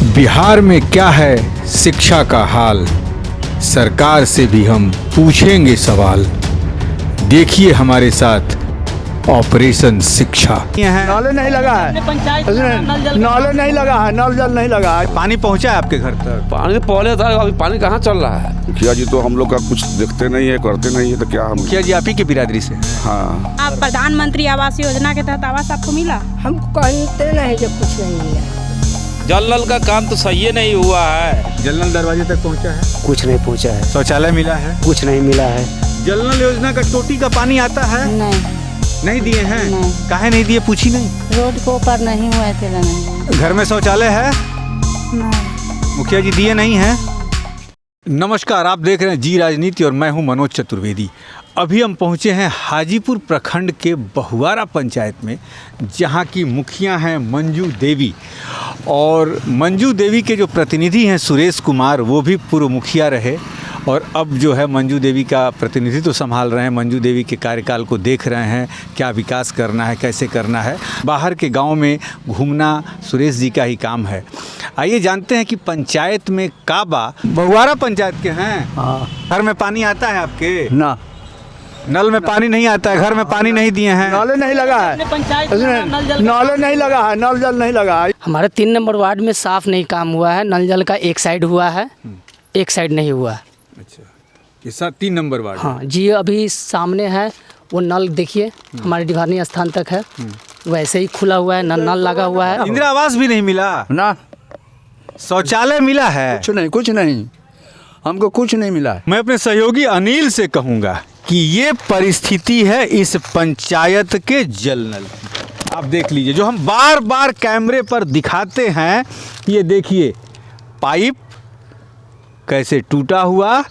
बिहार में क्या है शिक्षा का हाल, सरकार से भी हम पूछेंगे सवाल। देखिए हमारे साथ ऑपरेशन शिक्षा। नल नहीं लगा है, नल नहीं लगा है, नल जल नहीं लगा है। पानी पहुंचा है आपके घर तक? पानी पहले था, अभी पानी कहाँ चल रहा है। मुखिया जी तो हम लोग का कुछ देखते नहीं है, करते नहीं है, तो क्या हम। मुखिया जी आप ही की बिरादरी से? हाँ। आप प्रधानमंत्री आवास योजना के तहत आवास आपको मिला? हमको कहते नहीं जब कुछ नहीं मिला। जल नल का काम तो सही नहीं हुआ है। जल नल दरवाजे तक पहुंचा है? कुछ नहीं पहुंचा है। शौचालय मिला है? कुछ नहीं मिला है। जल नल योजना का टोटी का पानी आता है? नहीं दिए हैं? नहीं। काहे नहीं दिए, पूछी नहीं? रोड को ऊपर नहीं हुआ है, तेरा नहीं। घर में शौचालय है? नहीं। मुखिया जी दिए नहीं हैं? नमस्कार, आप देख रहे हैं जी राजनीति और मैं हूं मनोज चतुर्वेदी। अभी हम पहुंचे हैं हाजीपुर प्रखंड के बहुआरा पंचायत में, जहां की मुखिया हैं मंजू देवी। और मंजू देवी के जो प्रतिनिधि हैं सुरेश कुमार, वो भी पूर्व मुखिया रहे और अब जो है मंजू देवी का प्रतिनिधित्व संभाल रहे हैं। मंजू देवी के कार्यकाल को देख रहे हैं, क्या विकास करना है, कैसे करना है। बाहर के गांव में घूमना सुरेश जी का ही काम है। आइए जानते हैं कि पंचायत में काबा। बहुआरा पंचायत के हैं? हाँ। घर में पानी आता है आपके? ना, नल में पानी नहीं आता है, घर में पानी नहीं दिए हैं? नल नहीं लगा है, नल नहीं लगा है, नल जल नहीं लगा है। हमारे 3 नंबर वार्ड में साफ नहीं काम हुआ है। नल जल का एक साइड हुआ है, एक साइड नहीं हुआ है। अच्छा, ये 3 नंबर वार्ड? हाँ जी, अभी सामने है वो नल, देखिए हमारे डिवानी स्थान तक है, वैसे ही खुला हुआ है, नल लगा हुआ है। इंदिरा आवास भी नहीं मिला? ना, शौचालय मिला है? कुछ नहीं, हमको कुछ नहीं मिला है। मैं अपने सहयोगी अनिल से कहूँगा कि ये परिस्थिति है इस पंचायत के जल नल की। आप देख लीजिए, जो हम बार बार कैमरे पर दिखाते हैं, ये देखिए पाइप कैसे टूटा हुआ,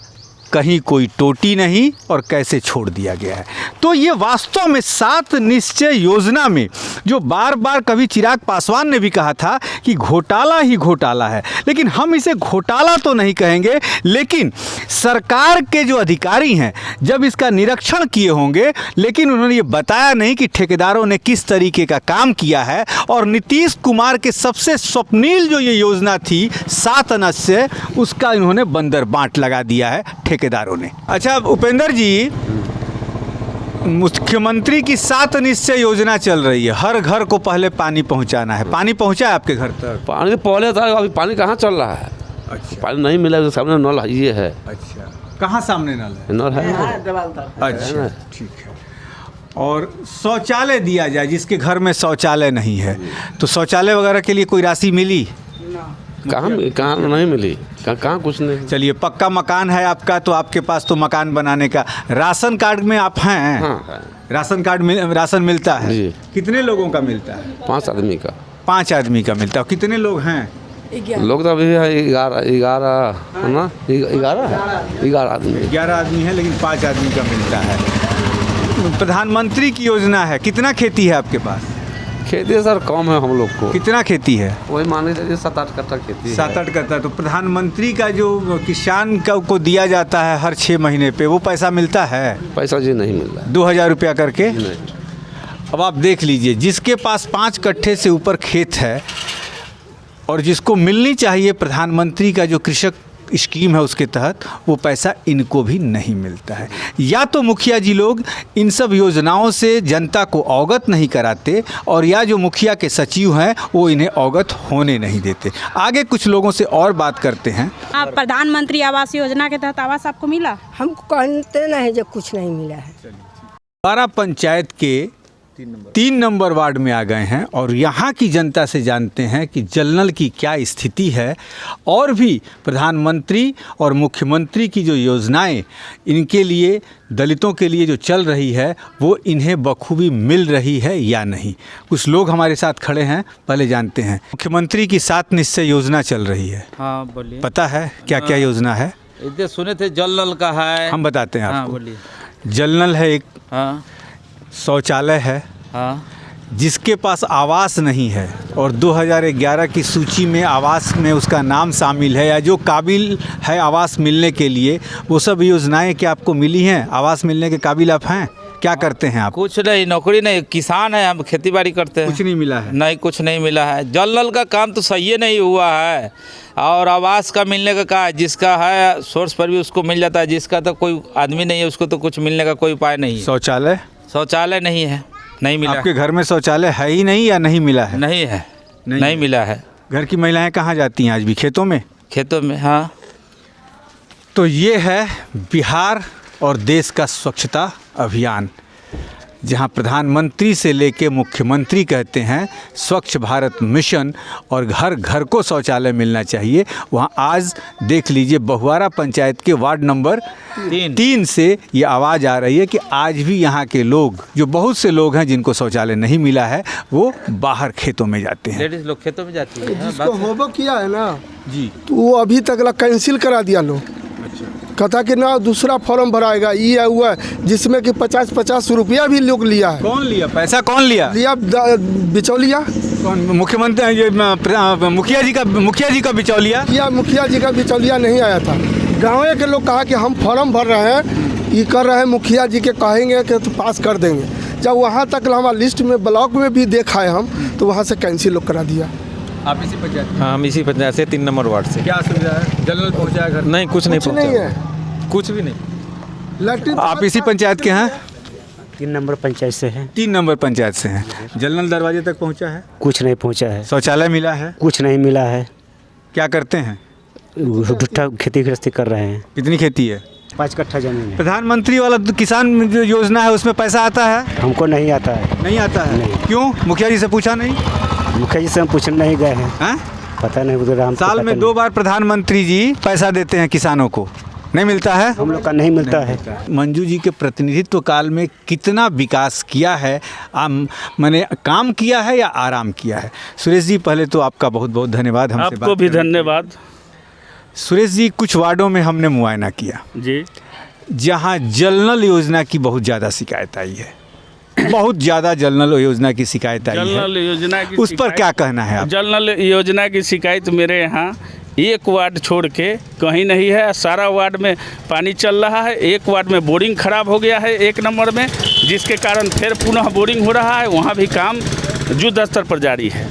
कहीं कोई टोटी नहीं और कैसे छोड़ दिया गया है। तो ये वास्तव में 7 निश्चय योजना में जो बार बार कभी चिराग पासवान ने भी कहा था कि घोटाला ही घोटाला है, लेकिन हम इसे घोटाला तो नहीं कहेंगे। लेकिन सरकार के जो अधिकारी हैं जब इसका निरीक्षण किए होंगे, लेकिन उन्होंने ये बताया नहीं कि ठेकेदारों ने किस तरीके का काम किया है। और नीतीश कुमार के सबसे स्वप्निल जो ये योजना थी 7 अनज से, उसका इन्होंने बंदर बांट लगा दिया है ठेकेदारों ने। अच्छा उपेंद्र जी, मुख्यमंत्री की 7 निश्चय योजना चल रही है, हर घर को पहले पानी पहुंचाना है। पानी पहुंचा है आपके घर तक? पानी पहले था, अभी पानी कहाँ चल रहा है। अच्छा, पानी नहीं मिला, तो सामने नल ये है। अच्छा, कहाँ सामने नल है? नल है। अच्छा, ठीक है। और शौचालय दिया जाए, जिसके घर में शौचालय नहीं है, तो शौचालय वगैरह के लिए कोई राशि मिली? कहाँ नहीं मिली, कहाँ कुछ नहीं। चलिए, पक्का मकान है आपका, तो आपके पास तो मकान बनाने का। राशन कार्ड में आप हैं? हाँ। राशन कार्ड में राशन मिलता है? जी। कितने लोगों का मिलता है? 5 आदमी का। 5 आदमी का मिलता है। कितने लोग हैं? लोग तो अभी 11 है ना, 11 आदमी। 11 आदमी है, लेकिन 5 आदमी का मिलता है। प्रधानमंत्री की योजना है। कितना खेती है आपके पास? खेती सर कम है हम लोग को। कितना खेती है? वही मान लीजिए 7-8 कट्ठा खेती है। 7-8 कट्ठा। तो प्रधानमंत्री का जो किसान को दिया जाता है हर 6 महीने पे, वो पैसा मिलता है? पैसा जी नहीं मिल रहा है। 2000 रुपया करके? नहीं। अब आप देख लीजिए, जिसके पास 5 कट्ठे से ऊपर खेत है और जिसको मिलनी चाहिए प्रधानमंत्री का जो कृषक स्कीम है उसके तहत, वो पैसा इनको भी नहीं मिलता है। या तो मुखिया जी लोग इन सब योजनाओं से जनता को अवगत नहीं कराते, और या जो मुखिया के सचिव हैं वो इन्हें अवगत होने नहीं देते। आगे कुछ लोगों से और बात करते हैं। आप प्रधानमंत्री आवास योजना के तहत आवास आपको मिला? हमको कहते नहीं जब कुछ नहीं मिला है। बहुआरा पंचायत के 3 नंबर वार्ड में आ गए हैं और यहाँ की जनता से जानते हैं कि जल नल की क्या स्थिति है, और भी प्रधानमंत्री और मुख्यमंत्री की जो योजनाएं इनके लिए, दलितों के लिए जो चल रही है, वो इन्हें बखूबी मिल रही है या नहीं। कुछ लोग हमारे साथ खड़े हैं, पहले जानते हैं। मुख्यमंत्री की 7 निश्चय योजना चल रही है। हाँ बोलिए। पता है क्या क्या योजना है? इधर सुने थे जल नल का है। हम बताते हैं हाँ आपको। बोलिए। जल नल है एक, हाँ शौचालय है, हाँ। जिसके पास आवास नहीं है और 2011 की सूची में आवास में उसका नाम शामिल है, या जो काबिल है आवास मिलने के लिए, वो सब योजनाएं क्या आपको मिली हैं? आवास मिलने के काबिल आप हैं? क्या करते हैं आप? कुछ नहीं, नौकरी नहीं, किसान है, हम खेती बाड़ी करते हैं। कुछ नहीं मिला है? नहीं, कुछ नहीं मिला है। जल नल का काम तो सही नहीं हुआ है, और आवास का मिलने का कहा है, जिसका है सोर्स पर भी उसको मिल जाता है, जिसका तो कोई आदमी नहीं है उसको तो कुछ मिलने का कोई उपाय नहीं है। शौचालय? शौचालय नहीं है, नहीं मिला। आपके घर में शौचालय है ही नहीं या नहीं मिला है? नहीं है, नहीं नहीं है। मिला है। घर की महिलाएं कहाँ जाती हैं आज भी? खेतों में? खेतों में, हाँ। तो ये है बिहार और देश का स्वच्छता अभियान, जहां प्रधानमंत्री से लेके मुख्यमंत्री कहते हैं स्वच्छ भारत मिशन और घर घर को शौचालय मिलना चाहिए। वहां आज देख लीजिए बहुआरा पंचायत के वार्ड नंबर 3 से ये आवाज़ आ रही है कि आज भी यहाँ के लोग, जो बहुत से लोग हैं जिनको शौचालय नहीं मिला है, वो बाहर खेतों में जाते हैं। लेडीज लोग खेतों में जाती है। जिसको होमवर्क किया है ना जी, तो वो अभी तक कैंसिल करा दिया लोग। कहता कि ना दूसरा फॉर्म भराएगा, ये हुआ है जिसमें कि 50-50 रुपया भी लोग लिया है। कौन लिया पैसा? कौन लिया? बिचौलिया। कौन? मुख्यमंत्री ये मुखिया जी का बिचौलिया? या मुखिया जी का बिचौलिया नहीं आया था। गाँव के लोग कहा कि हम फॉर्म भर रहे हैं, ये कर रहे हैं, मुखिया जी के कहेंगे कि तो पास कर देंगे। जब वहाँ तक हमारा लिस्ट में ब्लॉक में भी देखा है हम, तो वहाँ से कैंसिल लोग करा दिया। आप इसी पंचायत? हाँ, हम इसी पंचायत से 3 नंबर वार्ड से। क्या सुविधा है? जल नल पहुँचा है घर? नहीं, कुछ नहीं कुछ नहीं पहुंचा, है, कुछ भी नहीं। लैट्रिन। आप इसी पंचायत के हैं? 3 नंबर पंचायत से है। 3 नंबर पंचायत से हैं। जल नल दरवाजे तक पहुंचा है? कुछ नहीं पहुंचा है। शौचालय मिला है? कुछ नहीं मिला है। क्या करते हैं? भुट्टा खेती गृहस्थी कर रहे हैं। कितनी खेती है? 5 कट्ठा जमीन है। प्रधानमंत्री वाला तो किसान जो योजना है उसमें पैसा आता है? हमको नहीं आता है। नहीं आता है? नहीं। क्यों? मुखिया जी से पूछा नहीं? मुखिया जी से हम पूछने नहीं गए हैं। हैं? पता नहीं उधर। हम साल में 2 बार प्रधानमंत्री जी पैसा देते हैं किसानों को, नहीं मिलता है? हम लोग का नहीं मिलता है। मंजू जी के प्रतिनिधित्व काल में कितना विकास किया है, मैंने काम किया है या आराम किया है? सुरेश जी, पहले तो आपका बहुत बहुत धन्यवाद हमसे बात आपको भी करने के लिए। धन्यवाद। सुरेश जी, कुछ वार्डों में हमने मुआयना किया जी, जहां जल नल योजना की बहुत ज़्यादा शिकायत आई है, बहुत ज़्यादा जल नल योजना की शिकायत आई जल है, नल योजना की उस पर क्या कहना है आप? जल नल योजना की शिकायत मेरे यहाँ एक वार्ड छोड़ के कहीं नहीं है। सारा वार्ड में पानी चल रहा है। एक वार्ड में बोरिंग खराब हो गया है 1 नंबर में, जिसके कारण फिर पुनः बोरिंग हो रहा है। वहाँ भी काम युद्ध स्तर पर जारी है।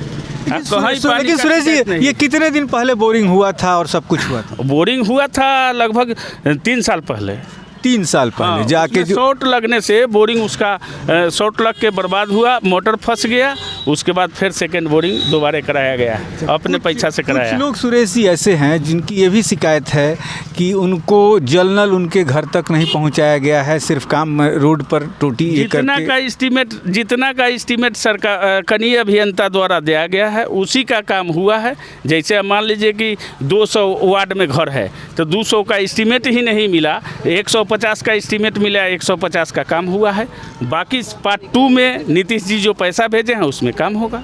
लेकिन सुरेश जी, ये कितने दिन पहले बोरिंग हुआ था और सब कुछ हुआ था? बोरिंग हुआ था लगभग 3 साल पहले। 3 साल पहले जाके जो शॉर्ट लगने से बोरिंग उसका शॉर्ट लग के बर्बाद हुआ, मोटर फंस गया। उसके बाद फिर सेकंड बोरिंग दोबारा कराया गया, अपने पैसा से कराया। कुछ लोग सुरेश जी ऐसे हैं जिनकी ये भी शिकायत है कि उनको जल नल उनके घर तक नहीं पहुंचाया गया है, सिर्फ काम रोड पर टोटी ये करके। जितना का एस्टीमेट सरकार कनीय अभियंता द्वारा दिया गया है उसी का काम हुआ है। जैसे मान लीजिए कि 200 वार्ड में घर है तो 200 का एस्टीमेट ही नहीं मिला, 150 का एस्टीमेट मिला, 150 का काम हुआ है। बाकी पार्ट 2 में नीतीश जी जो पैसा भेजे हैं उसमें काम होगा।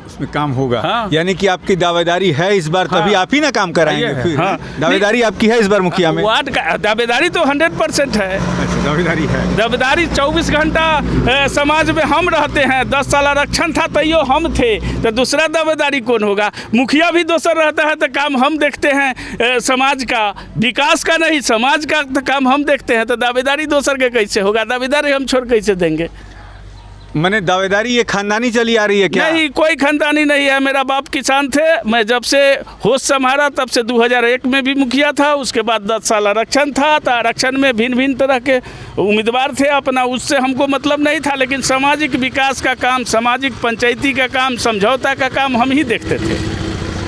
उसमें काम होगा। हाँ। यानी कि आपकी दावेदारी है इस बार, तभी आप ही ना काम कराएंगे फिर। हाँ। दावेदारी आपकी है इस बार मुखिया में? वार्ड का दावेदारी तो 100% है। अच्छा, दावेदारी है। दावेदारी 24 घंटा समाज में हम रहते हैं। 10 साल आरक्षण था तैयो हम थे, तो दूसरा दावेदारी कौन होगा? मुखिया भी दोसर रहता है तो काम हम देखते हैं, समाज का विकास का नहीं, समाज का तो काम हम देखते हैं। तो दावेदारी दोसर के कैसे होगा? दावेदारी हम छोड़ कैसे देंगे? मैंने दावेदारी ये खानदानी चली आ रही है क्या? नहीं, कोई खानदानी नहीं है। मेरा बाप किसान थे। मैं जब से होश संभाला तब से 2001 में भी मुखिया था। उसके बाद 10 साल आरक्षण था, तो आरक्षण में भिन्न भिन्न तरह के उम्मीदवार थे अपना, उससे हमको मतलब नहीं था। लेकिन सामाजिक विकास का काम, सामाजिक पंचायती का काम, समझौता का काम हम ही देखते थे,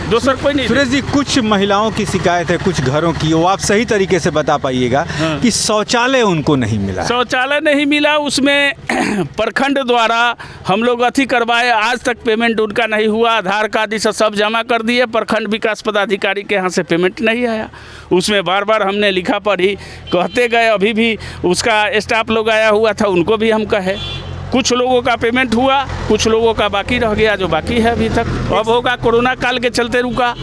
दूसर कोई नहीं। सुरेश जी, कुछ महिलाओं की शिकायत है कुछ घरों की, वो आप सही तरीके से बता पाइएगा। हाँ। कि शौचालय उनको नहीं मिला। शौचालय नहीं मिला, उसमें प्रखंड द्वारा हम लोग अथी करवाए, आज तक पेमेंट उनका नहीं हुआ। आधार कार्ड ये सब जमा कर दिए, प्रखंड विकास पदाधिकारी के यहाँ से पेमेंट नहीं आया। उसमें बार बार हमने लिखा पढ़ी कहते गए, अभी भी उसका स्टाफ लोग आया हुआ था, उनको भी हम कहे। कुछ लोगों का पेमेंट हुआ, कुछ लोगों का बाकी रह गया, जो बाकी है अभी तक। अब होगा, कोरोना काल के चलते रुका।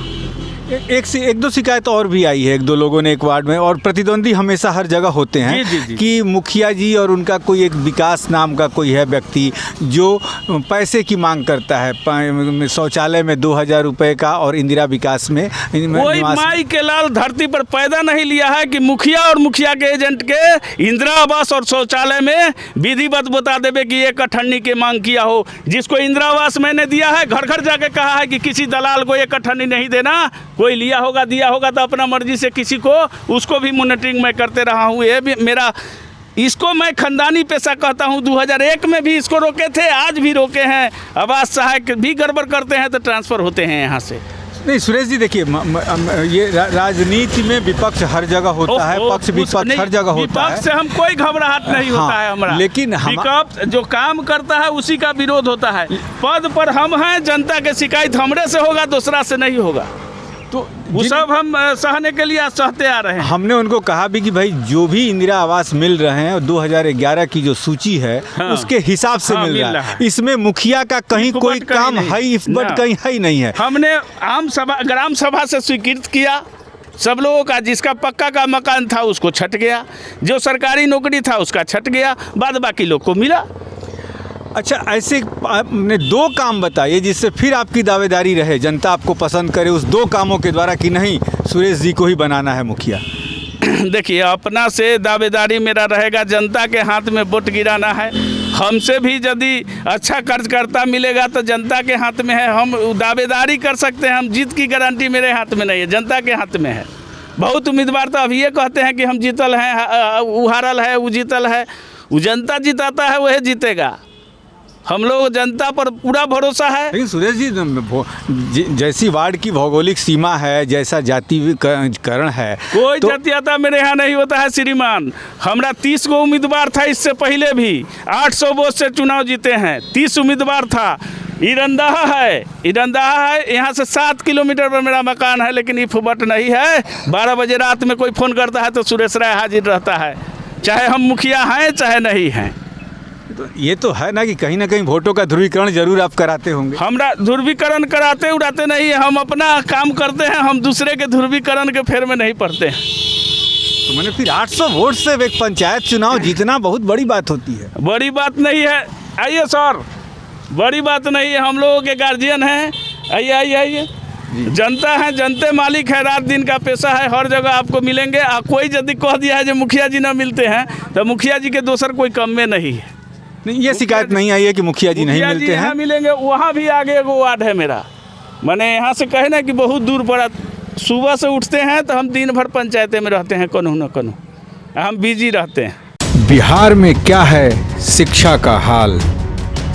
एक दो शिकायत और भी आई है, एक दो लोगों ने एक वार्ड में, और प्रतिद्वंदी हमेशा हर जगह होते हैं जी। कि मुखिया जी और उनका कोई एक विकास नाम का कोई है व्यक्ति जो पैसे की मांग करता है, शौचालय में 2000 रुपये का और इंदिरा विकास में कोई माई के लाल धरती पर पैदा नहीं लिया है कि मुखिया और मुखिया के एजेंट के इंदिरा आवास और शौचालय में विधिवत बता देवे कि एक अठन्नी के मांग किया हो। जिसको इंदिरा आवास मैंने दिया है, घर घर जाके कहा है कि किसी दलाल को एक अठन्नी नहीं देना, कोई लिया होगा दिया होगा तो अपना मर्जी से किसी को, उसको भी मॉनिटरिंग मैं करते रहा हूँ। ये भी मेरा, इसको मैं खानदानी पेशा कहता हूँ। 2001 में भी इसको रोके थे, आज भी रोके हैं। आवास सहायक भी गड़बड़ करते हैं तो ट्रांसफ़र होते हैं यहाँ से। नहीं सुरेश जी, देखिए ये राजनीति में विपक्ष हर जगह होता है, पक्ष विपक्ष हर जगह होता है। विपक्ष से हम कोई घबराहट नहीं होता है हमारा, लेकिन विपक्ष जो काम करता है उसी का विरोध होता है। पद पर हम हैं, जनता के शिकायत हमरे से होगा, दूसरा से नहीं होगा। तो वो सब हम सहने के लिए सहते आ रहे हैं। हमने उनको कहा भी कि भाई जो भी इंदिरा आवास मिल रहे हैं 2011 की जो सूची है उसके हिसाब से मिल रहा है। इसमें मुखिया का कहीं कोई काम है, बट कहीं है ही नहीं है। हमने ग्राम सभा से स्वीकृत किया सब लोगों का, जिसका पक्का का मकान था उसको छट गया, जो सरकारी नौकरी था उसका छट गया, बाद बाकी लोग को मिला। अच्छा, ऐसे आपने 2 काम बताइए जिससे फिर आपकी दावेदारी रहे, जनता आपको पसंद करे उस 2 कामों के द्वारा कि नहीं सुरेश जी को ही बनाना है मुखिया। देखिए, अपना से दावेदारी मेरा रहेगा, जनता के हाथ में वोट गिराना है। हमसे भी यदि अच्छा कार्यकर्ता मिलेगा तो जनता के हाथ में है। हम दावेदारी कर सकते हैं, हम जीत की गारंटी मेरे हाथ में नहीं है, जनता के हाथ में है। बहुत उम्मीदवार तो अब ये कहते हैं कि हम जीतल हैं, वो हारल है, वो जीतल है। वो जनता जिताता है, वह जीतेगा। हम लोग जनता पर पूरा भरोसा है। लेकिन सुरेश जी, जैसी वार्ड की भौगोलिक सीमा है, जैसा जातिकरण है, कोई जातीयता मेरे यहाँ नहीं होता है श्रीमान। हमारा 30 गो उम्मीदवार था, इससे पहले भी 800 वोट से चुनाव जीते हैं। 30 उम्मीदवार था। ईरंदाहा है, यहाँ से 7 किलोमीटर पर मेरा मकान है, लेकिन इफ बट नहीं है। 12 बजे रात में कोई फ़ोन करता है तो सुरेश राय हाजिर रहता है, चाहे हम मुखिया हैं चाहे नहीं हैं। तो ये तो है ना कि कहीं ना कहीं वोटों का ध्रुवीकरण जरूर आप कराते होंगे। हमरा ध्रुवीकरण कराते उड़ाते नहीं है, हम अपना काम करते हैं, हम दूसरे के ध्रुवीकरण के फेर में नहीं पड़ते हैं। तो मैंने फिर 800 वोट से एक पंचायत चुनाव जीतना बहुत बड़ी बात होती है। बड़ी बात नहीं है, आइए सर, बड़ी बात नहीं है। हम लोगों के गार्जियन हैं, आइए। जनता है, जनते मालिक है, रात दिन का पैसा है, हर जगह आपको मिलेंगे। कोई यदि कह दिया है जो मुखिया जी ना मिलते हैं तो मुखिया जी के दोसर कोई कम में नहीं है। नहीं, ये शिकायत नहीं आई है कि मुखिया जी नहीं मिलते हैं। मिलेंगे, वहाँ भी आगे एगो वार्ड है मेरा। मैंने यहाँ से कहे ना कि बहुत दूर पड़ा, सुबह से उठते हैं तो हम दिन भर पंचायतें में रहते हैं, कन्हू न कन्हू हम बिजी रहते हैं। बिहार में क्या है शिक्षा का हाल,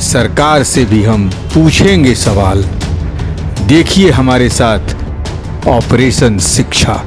सरकार से भी हम पूछेंगे सवाल। देखिए हमारे साथ ऑपरेशन शिक्षा।